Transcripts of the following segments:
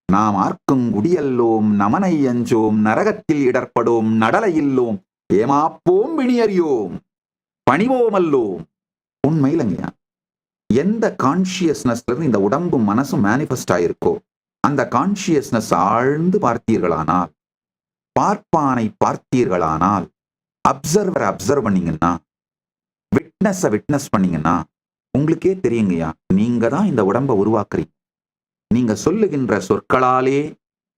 நாம் ஆர்க்கும் குடியல்லோம், நமனை அஞ்சோம், நரகத்தில் இடர்படோம், நடலையில்லோம், ஏமாப்போம் விணியறியோம், பணிவோமல்லோம். உண்மை இல்லைங்கய்யா. எந்த கான்சியஸ்னஸ்ல இருந்து இந்த உடம்பும் மனசும் மேனிஃபெஸ்ட் ஆயிருக்கோ அந்த கான்சியஸ்னஸ் ஆழ்ந்து பார்த்தீர்களானால், பார்ப்பானை பார்த்தீர்களானால், அப்சர்வரை அப்சர்வ் பண்ணீங்கன்னா, விட்னஸ் பண்ணீங்கன்னா உங்களுக்கே தெரியுங்கய்யா, நீங்க தான் இந்த உடம்பை உருவாக்குறீங்க. நீங்க சொல்லுகின்ற சொற்களாலே,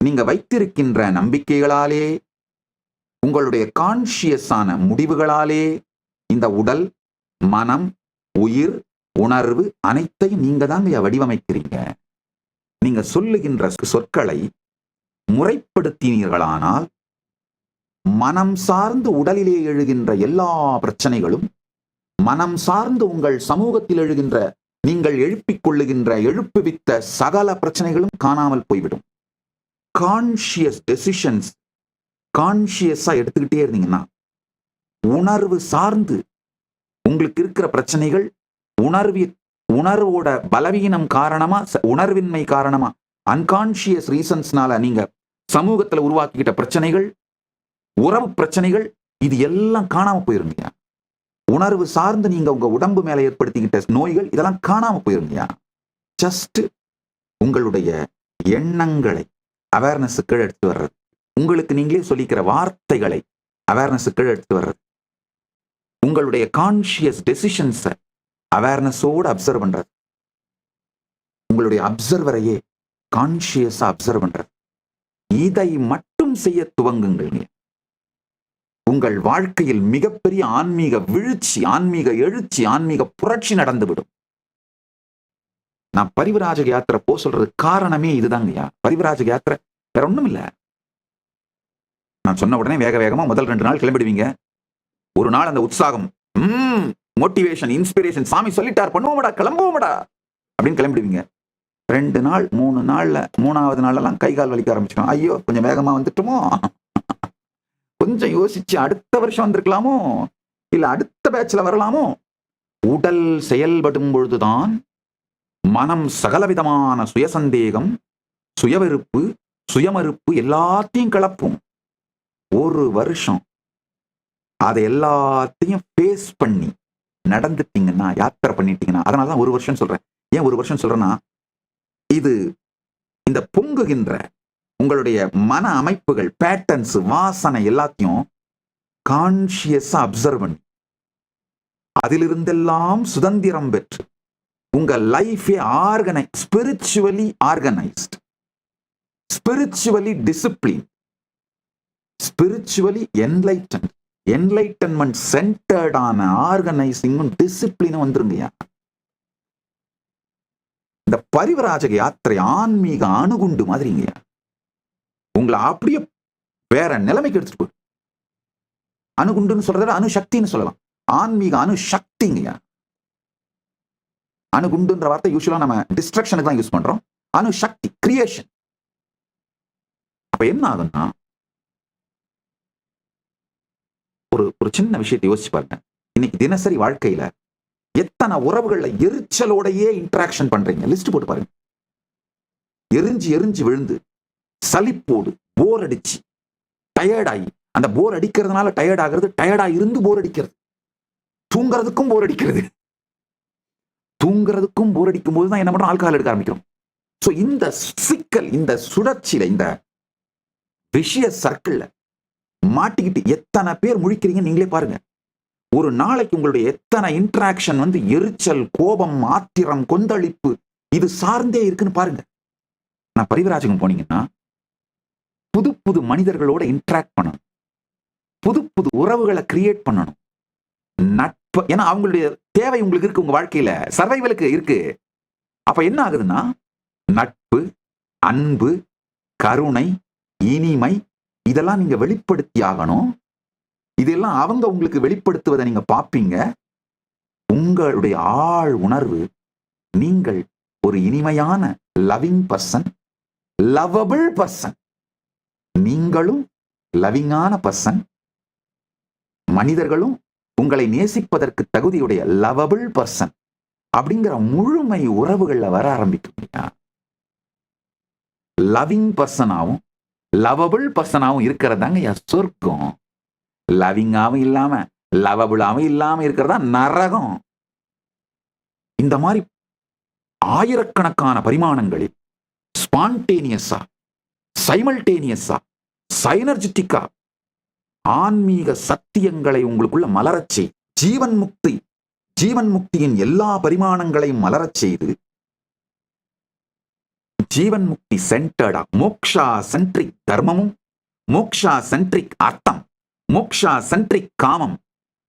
நீங்க வைத்திருக்கின்ற நம்பிக்கைகளாலே, உங்களுடைய கான்சியஸான முடிவுகளாலே இந்த உடல், மனம், உயிர், உணர்வு அனைத்தையும் நீங்க தாங்க வடிவமைக்கிறீங்க. நீங்க சொல்லுகின்ற சொற்களை முறைப்படுத்தினீர்களானால், மனம் சார்ந்து உடலிலே எழுகின்ற எல்லா பிரச்சனைகளும், மனம் சார்ந்து உங்கள் சமூகத்தில் எழுகின்ற, நீங்கள் எழுப்பிக் கொள்ளுகின்ற, எழுப்புவித்த சகல பிரச்சனைகளும் காணாமல் போய்விடும். கான்சியஸ் டெசிஷன்ஸ் கான்சியஸா எடுத்துக்கிட்டே இருந்தீங்கன்னா, உணர்வு சார்ந்து உங்களுக்கு இருக்கிற பிரச்சனைகள், உணர்வோட பலவீனம் காரணமா, உணர்வின்மை காரணமா, அன்கான்சியஸ் ரீசன்ஸ்னால நீங்க சமூகத்துல உருவாக்கிக்கிட்ட பிரச்சனைகள், உறவு பிரச்சனைகள், இது எல்லாம் காணாம போயிருங்க. உணர்வு சார்ந்து நீங்க உங்க உடம்பு மேல ஏற்படுத்திக்கிட்ட நோய்கள், இதெல்லாம் காணாம போயிருங்க. ஜஸ்ட் உங்களுடைய எண்ணங்களை அவேர்னஸுக்கு எடுத்து வர்றது, உங்களுக்கு நீங்களே சொல்லிக்கிற வார்த்தைகளை அவேர்னஸுக்கு எடுத்து வர்றது, உங்களுடைய கான்சியஸ் டெசிஷன்ஸை அவேர்னஸோடு அப்சர்வ் பண்றது, உங்களுடைய அப்சர்வரையே கான்சியஸா அப்சர்வ் பண்றது, இதை மட்டும் செய்ய துவங்குங்கள். உங்கள் வாழ்க்கையில் மிகப்பெரிய ஆன்மீக விழுச்சி, ஆன்மீக எழுச்சி, ஆன்மீக புரட்சி நடந்துவிடும். நான் பரிவராஜக யாத்திரை போ சொல்றது காரணமே இதுதாங்கய்யா. பரிவராஜக யாத்திரை வேற ஒண்ணும் இல்ல. நான் சொன்ன உடனே வேக வேகமா முதல் 2 நாள் கிளம்பிடுவீங்க. ஒரு நாள் அந்த உற்சாகம், மோட்டிவேஷன், இன்ஸ்பிரேஷன், சாமி சொல்லிட்டார், பண்ணுவோமடா, கிளம்புவோமடா அப்படின்னு கிளம்பிடுவீங்க. 2 நாள் 3 நாள்ல 3வது நாளெல்லாம் கை கால் வலிக்க ஆரம்பிச்சிடும். ஐயோ கொஞ்சம் வேகமா வந்துட்டுமோ, கொஞ்சம் யோசிச்சு அடுத்த வருஷம் வந்திருக்கலாமோ, இல்ல அடுத்த பேட்ச்ல வரலாமோ. உடல் செயல்படும் பொழுதுதான் மனம் சகலவிதமான சுயசந்தேகம், சுயவெறுப்பு, சுயமறுப்பு எல்லாத்தையும் கிளப்பும். 1 வருஷம் அதை எல்லாத்தையும் ஃபேஸ் பண்ணி நடந்துட்டீங்கன்னா, யாத்திரை பண்ணிட்டீங்கன்னா, அதனாலதான் 1 வருஷம் சொல்றேன். ஏன் 1 வருஷம் சொல்றேன்னா, இது இந்த பொங்குகின்ற உங்களுடைய மன அமைப்புகள், பேட்டர்ன்ஸ், வாசனை எல்லாத்தையும் கான்சியஸா அப்சர்வ் பண்ணி, அதிலிருந்தெல்லாம் சுதந்திரம் பெற்று உங்க லைஃபே spiritually organised, spiritually discipline, spiritually enlightenment சென்டர்டான ஆர்கனைசிங்கும் டிசிப்ளினும் வந்துருங்கய்யா. இந்த பரிவராஜக யாத்திரை ஆன்மீக அணுகுண்டு மாதிரிங்கய்யா. உங்களை அப்படியே வேற நிலைமைக்கு எடுத்துட்டு போய், அணுகுண்டுன்னு சொல்றத அணுசக்தின்னு சொல்லலாம். ஆன்மீக அணுசக்திங்கய்யா. அணுகுண்டுன்ற வார்த்தை யூஸ்வலா நம்ம டிஸ்ட்ரக்ஷனுக்கு தான் யூஸ் பண்றோம். அணுசக்தி, கிரியேஷன். அப்ப என்ன ஆகும்னா, ஒரு சின்ன விஷயத்தை யோசிச்சு பாருங்க. இன்னைக்கு தினசரி வாழ்க்கையில எத்தனை உறவுகள்ல எரிச்சலோடையே இன்டராக்ஷன் பண்றீங்க, லிஸ்ட் போட்டு பாருங்க. எரிஞ்சு விழுந்து, சலிப்போடு, போர் அடிச்சு, டயர்டாகி, அந்த போர் அடிக்கிறதுனால டயர்ட் ஆகிறது, டயர்டா இருந்து போர் அடிக்கிறது, தூங்குறதுக்கும் போர் அடிக்கிறது, தூங்குறதுக்கும் போர் அடிக்கும் போதுதான் என்ன பண்றோம், ஆல்கஹால் எடுக்க ஆரம்பிக்கிறோம். சோ இந்த சிக்கல், இந்த சுழற்சியில, இந்த விஷய சர்க்கிள்ல மாட்டிக்கிட்டு எத்தனை பேர் முழிக்கிறீங்க நீங்களே பாருங்க. ஒரு நாளைக்கு உங்களுடைய எத்தனை இன்டராக்ஷன் எரிச்சல், கோபம், ஆத்திரம், கொந்தளிப்பு இது சார்ந்தே இருக்குன்னு பாருங்க. நான் பரிவராஜகம் போனீங்கன்னா புது புது மனிதர்களோட இன்டராக்ட் பண்ணணும், புது புது உறவுகளை கிரியேட் பண்ணணும். நட்பு, ஏன்னா அவங்களுடைய தேவை உங்களுக்கு இருக்கு, உங்க வாழ்க்கையில சர்வைவலுக்கு இருக்கு. அப்ப என்ன ஆகுதுன்னா, நட்பு, அன்பு, கருணை, இனிமை இதெல்லாம் நீங்க வெளிப்படுத்தி ஆகணும். இதெல்லாம் அவங்க உங்களுக்கு வெளிப்படுத்துவதை நீங்க பார்ப்பீங்க. உங்களுடைய ஆழ் உணர்வு, நீங்கள் ஒரு இனிமையான லவ்விங் பர்சன், லவபிள் பர்சன், நீங்களும் லவ்விங்கான பர்சன், மனிதர்களும் உங்களை நேசிப்பதற்கு தகுதியுடைய லவபிள் பர்சன் அப்படிங்கிற முழுமை உறவுகள்ல வர ஆரம்பிக்கும். லவ்விங் பர்சனாவும் லவபிள் பர்சனாவும் இருக்கிறதாங்க சொர்க்கம். லவ்விங்காவும் இல்லாம லவபிளாவும் இல்லாம இருக்கிறதா நரகம். இந்த மாதிரி ஆயிரக்கணக்கான பரிமாணங்களில் ஸ்பான்டேனியஸா, சைமல்டேனியஸா, சைனர்ஜிட்டிக்கா ஆன்மீக சத்தியங்களை உங்களுக்குள்ள மலரச் செய், ஜீவன் முக்தியின் எல்லா பரிமாணங்களையும் மலரச் செய்து, ஜீவன் முக்தி சென்டர்டா, மோக்ஷா சென்ட்ரிக் தர்மமும், மோக்ஷா சென்ட்ரிக் அர்த்தம், மோக்ஷா சென்ட்ரிக் காமம்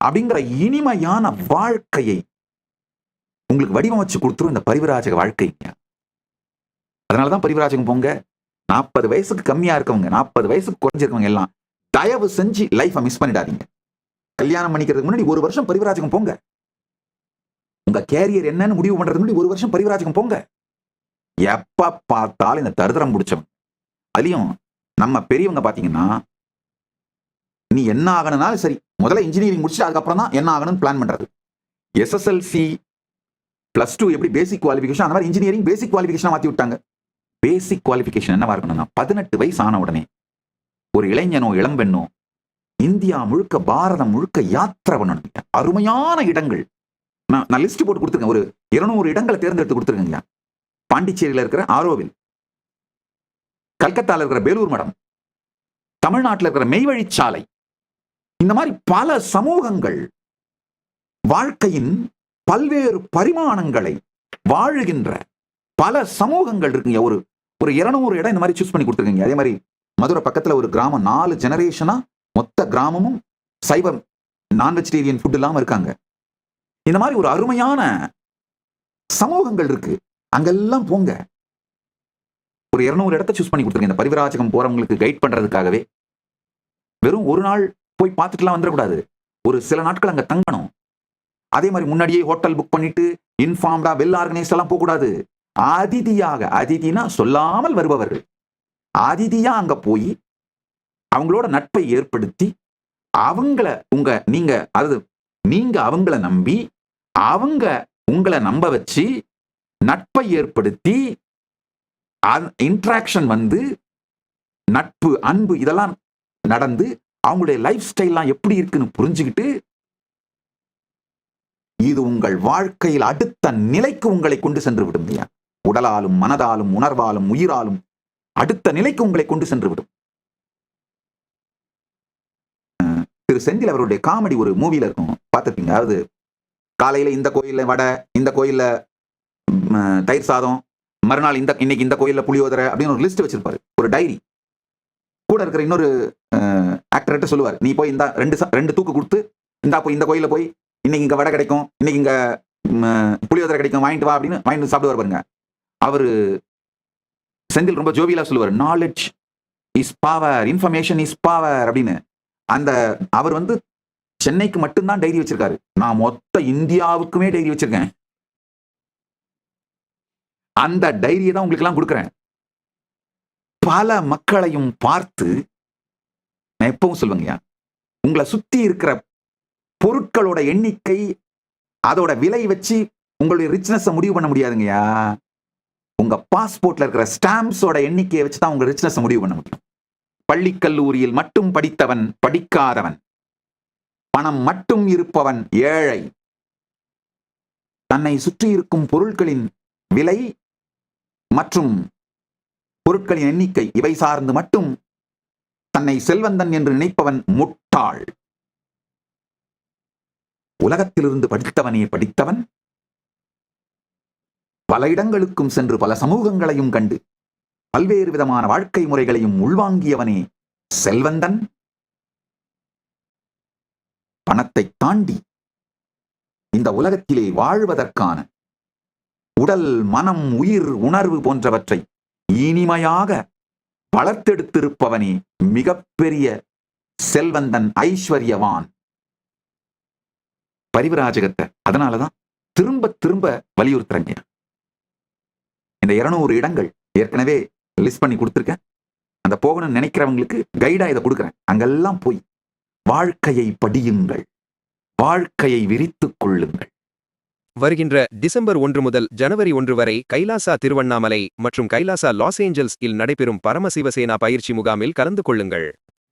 அப்படிங்கிற இனிமையான வாழ்க்கையை உங்களுக்கு வடிவமைச்சு கொடுத்துரும் இந்த பரிவிராஜக வாழ்க்கைங்க. அதனாலதான் பரிவிராஜகம் போங்க. 40 வயசுக்கு கம்மியா இருக்கவங்க, 40 வயசுக்கு குறைஞ்சிருக்கவங்க எல்லாம் தயவு செஞ்சு லைஃபை மிஸ் பண்ணிடாதீங்க. கல்யாணம் பண்ணிக்கிறதுக்கு முன்னாடி 1 வருஷம் பரிவிராஜகம் போங்க. உங்க கேரியர் என்னன்னு முடிவு பண்றதுக்கு முன்னாடி 1 வருஷம் பரிவிராஜகம் போங்க. எப்ப பார்த்தாலும் இந்த தரித்திரம் பிடிச்சவங்க, அதுலயும் நம்ம பெரியவங்க பாத்தீங்கன்னா, நீ என்ன ஆகணும்னாலும் சரி, முதல்ல இன்ஜினியரிங் முடிச்சுட்டு அதுக்கப்புறம் தான் என்ன ஆகணும்னு பிளான் பண்றது. SSLC +2 எப்படி பேசிக் குவாலிஃபிகேஷன், அந்த மாதிரி இன்ஜினியரிங் பேசிக் குவாலிஃபிகேஷன் மாத்தி விட்டாங்க. பேசிக் குவாலிஃபிகேஷன் என்னவா இருக்கணும்னா, 18 வயசு ஆன உடனே ஒரு இளைஞனோ இளம்பெண்ணோ இந்தியா முழுக்க, பாரதம் முழுக்க யாத்திரை பண்ணணும். அருமையான இடங்கள் நான் லிஸ்ட் போட்டு கொடுத்துருக்கேன். ஒரு 200 இடங்களை தேர்ந்தெடுத்து கொடுத்துருக்கேங்க. பாண்டிச்சேரியில் இருக்கிற ஆரோவில், கல்கத்தாவில் இருக்கிற பேலூர் மடம், தமிழ்நாட்டில் இருக்கிற மெய்வழிச்சாலை, இந்த மாதிரி பல சமூகங்கள் வாழ்க்கையின் பல்வேறு பரிமாணங்களை வாழுகின்ற பல சமூகங்கள் இருக்குங்க. ஒரு 200 இடம் இந்த மாதிரி சூஸ் பண்ணி கொடுத்துருக்கீங்க. அதே மாதிரி மதுரை பக்கத்துல ஒரு கிராமம், 4 ஜெனரேஷனா மொத்த கிராமமும் சைவம், நான் வெஜிடேரியன் ஃபுட் இல்லாம இருக்காங்க. இந்த மாதிரி ஒரு அருமையான சமூகங்கள் இருக்கு. அங்கெல்லாம் போங்க. ஒரு 200 இடத்தை சூஸ் பண்ணி கொடுத்துருங்க. இந்த பரிவிராஜகம் போறவங்களுக்கு கைட் பண்றதுக்காகவே. வெறும் ஒரு நாள் போய் பார்த்துட்டுலாம் வந்துடக்கூடாது. ஒரு சில நாட்கள் அங்க தங்கணும். அதே மாதிரி முன்னாடியே ஹோட்டல் புக் பண்ணிட்டு இன்ஃபார்ம்டா, வெல் ஆர்கனைஸ்ட் எல்லாம் போகக்கூடாது. அதிதியாக, அதிதினா சொல்லாமல் வருபவர்கள், அதிதியா அங்க போய் அவங்களோட நட்பை ஏற்படுத்தி, அவங்கள நீங்க அவங்கள நம்பி, அவங்க உங்களை நம்ப வச்சு நட்பை ஏற்படுத்தி, இன்ட்ராக்ஷன் வந்து நட்பு, அன்பு இதெல்லாம் நடந்து அவங்களுடைய லைஃப் ஸ்டைல்லாம் எப்படி இருக்குன்னு புரிஞ்சுக்கிட்டு, இது உங்கள் வாழ்க்கையில் அடுத்த நிலைக்கு உங்களை கொண்டு சென்று விடும். உடலாலும் மனதாலும் உணர்வாலும் உயிராலும் அடுத்த நிலைக்கு உங்களை கொண்டு சென்று விடும். திரு செந்தில் அவருடைய காமெடி ஒரு மூவில இருக்கும், பார்த்துருப்பீங்க. அதாவது காலையில இந்த கோயில்ல வடை, இந்த கோயில்ல தயிர் சாதம், மறுநாள் இன்னைக்கு இந்த கோயில்ல புளியோதரை அப்படின்னு ஒரு லிஸ்ட் வச்சிருப்பாரு, ஒரு டைரி. கூட இருக்கிற இன்னொரு ஆக்டர்கிட்ட சொல்லுவார், நீ போய் இந்த 2 தூக்கு கொடுத்து, இந்தா போய் இந்த கோயில போய் இன்னைக்கு இங்க வடை கிடைக்கும், இன்னைக்கு இங்க புளியோதரை கிடைக்கும், வாங்கிட்டு வா அப்படின்னு வாங்கிட்டு சாப்பிடுவார் பாருங்க. அவரு செந்தில் ரொம்ப ஜோவியலா சொல்லுவார், knowledge is power, information is power அப்படின்னு. அந்த அவர் வந்து சென்னைக்கு மட்டும்தான் டைரி வச்சிருக்காரு. நான் மொத்த இந்தியாவுக்குமே டைரி வச்சிருக்கேன். அந்த டைரியை தான் உங்களுக்கு எல்லாம் கொடுக்குறேன். பல மக்களையும் பார்த்து நான் எப்பவும் சொல்லுவேங்க, உங்களை சுத்தி இருக்கிற பொருட்களோட எண்ணிக்கை, அதோட விலை வச்சு உங்களுடைய ரிச்னஸ் முடிவு பண்ண முடியாதுங்கய்யா. உங்க பாஸ்போர்ட்ல இருக்கிற ஸ்டாம்ப்ஸோட எண்ணிக்கையை வச்சு தான் உங்க ரிச்னஸ் முடிவு பண்ண முடியும். பள்ளி கல்லூரியில் மட்டும் படித்தவன் படிக்காதவன், பணம் மட்டும் இருப்பவன் ஏழை. தன்னை சுற்றி இருக்கும் பொருட்களின் விலை மற்றும் பொருட்களின் எண்ணிக்கை இவை சார்ந்து மட்டும் தன்னை செல்வந்தன் என்று நினைப்பவன் முட்டாள். உலகத்திலிருந்து படித்தவனே படித்தவன், பல இடங்களுக்கும் சென்று பல சமூகங்களையும் கண்டு பல்வேறு விதமான வாழ்க்கை முறைகளையும் உள்வாங்கியவனே செல்வந்தன். பணத்தை தாண்டி இந்த உலகத்திலே வாழ்வதற்கான உடல், மனம், உயிர், உணர்வு போன்றவற்றை இனிமையாக வளர்த்தெடுத்திருப்பவனே மிகப்பெரிய செல்வந்தன், ஐஸ்வர்யவான். பரிவிராஜகத்தை அதனாலதான் திரும்ப திரும்ப வலியுறுத்துறேங்க. இந்த 200 இடங்கள் ஏற்கனவே லிஸ்ட் பண்ணி கொடுத்துருக்கேன். அந்த போகணும்னு நினைக்கிறவங்களுக்கு கைடா இதை கொடுக்குறேன். அங்கெல்லாம் போய் வாழ்க்கையை படியுங்கள், வாழ்க்கையை விரித்துக் கொள்ளுங்கள். வருகின்ற டிசம்பர் 1 முதல் ஜனவரி 1 வரை கைலாசா திருவண்ணாமலை மற்றும் கைலாசா லாஸ் ஏஞ்சல்ஸ் இல் நடைபெறும் பரமசிவசேனா பயிற்சி முகாமில் கலந்து கொள்ளுங்கள்.